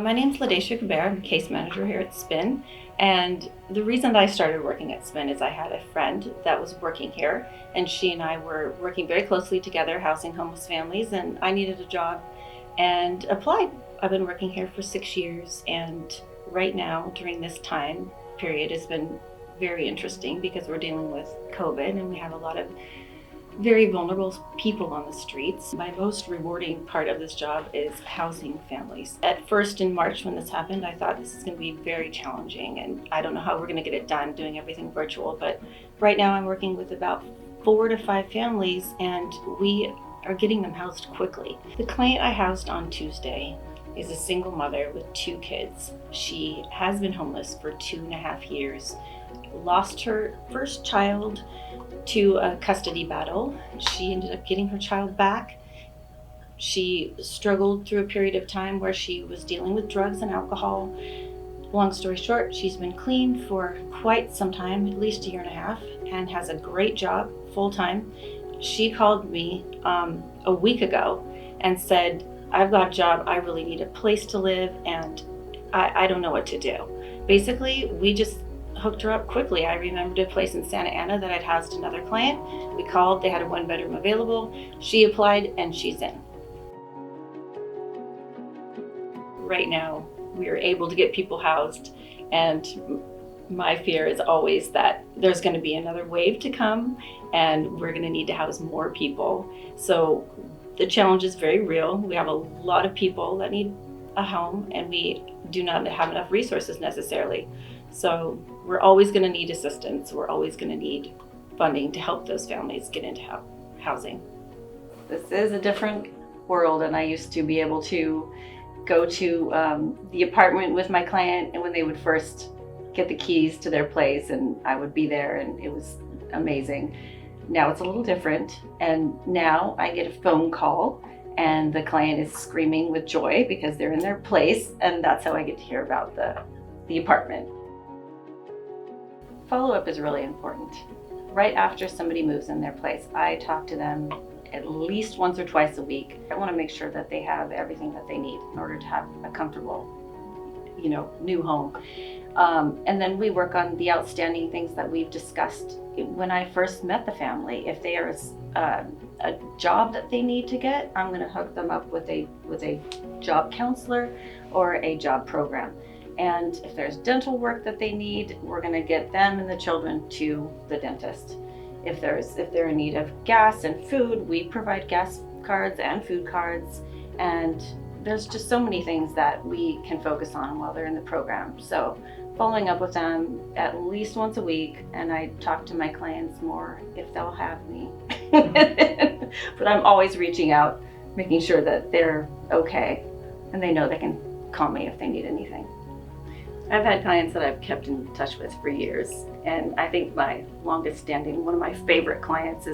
My name's Ladeisha. I'm a case manager here at Spin. And the reason that I started working at Spin is I had a friend that was working here, and she and I were working very closely together, housing homeless families, and I needed a job and applied. I've been working here for 6 years, and right now, during this time period, has been very interesting because we're dealing with COVID and we have a lot of very vulnerable people on the streets. My most rewarding part of this job is housing families. At first in March when this happened, I thought this is going to be very challenging and I don't know how we're going to get it done doing everything virtual, but right now I'm working with about 4 to 5 families and we are getting them housed quickly. The client I housed on Tuesday is a single mother with 2 kids. She has been homeless for 2.5 years, lost her first child to a custody battle. She ended up getting her child back. She struggled through a period of time where she was dealing with drugs and alcohol. Long story short, she's been clean for quite some time, at least 1.5 years, and has a great job full-time. She called me a week ago and said, I've got a job, I really need a place to live, and I don't know what to do. Basically, we just hooked her up quickly. I remembered a place in Santa Ana that I'd housed another client. We called, they had a 1-bedroom available. She applied and she's in. Right now, we are able to get people housed, and my fear is always that there's going to be another wave to come and we're going to need to house more people. So the challenge is very real. We have a lot of people that need a home and we do not have enough resources necessarily. So we're always going to need assistance. We're always going to need funding to help those families get into housing. This is a different world, and I used to be able to go to the apartment with my client, and when they would first get the keys to their place, and I would be there, and it was amazing. Now it's a little different, and now I get a phone call and the client is screaming with joy because they're in their place, and that's how I get to hear about the apartment. Follow-up is really important. Right after somebody moves in their place, I talk to them at least once or twice a week. I want to make sure that they have everything that they need in order to have a comfortable, new home. And then we work on the outstanding things that we've discussed when I first met the family. If there's a job that they need to get, I'm going to hook them up with a job counselor or a job program. And if there's dental work that they need, we're going to get them and the children to the dentist. If they're in need of gas and food, we provide gas cards and food cards. And there's just so many things that we can focus on while they're in the program. So following up with them at least once a week, and I talk to my clients more if they'll have me. But I'm always reaching out, making sure that they're okay and they know they can call me if they need anything. I've had clients that I've kept in touch with for years, and I think my longest standing, one of my favorite clients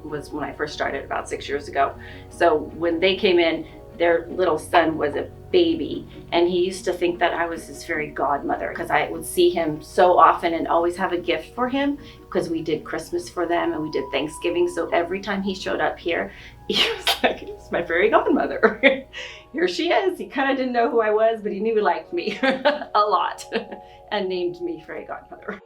was when I first started about 6 years ago. So when they came in, their little son was a baby, and he used to think that I was his fairy godmother because I would see him so often and always have a gift for him because we did Christmas for them and we did Thanksgiving. So every time he showed up here, he was like, it's my fairy godmother. Here she is. He kind of didn't know who I was, but he knew he liked me a lot and named me fairy godmother.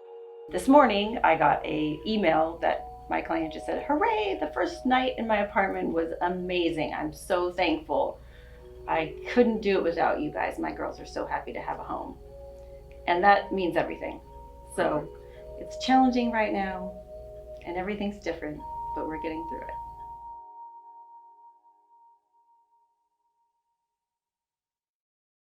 This morning, I got an email that my client just said, hooray, the first night in my apartment was amazing. I'm so thankful. I couldn't do it without you guys. My girls are so happy to have a home. And that means everything. So it's challenging right now and everything's different, but we're getting through it.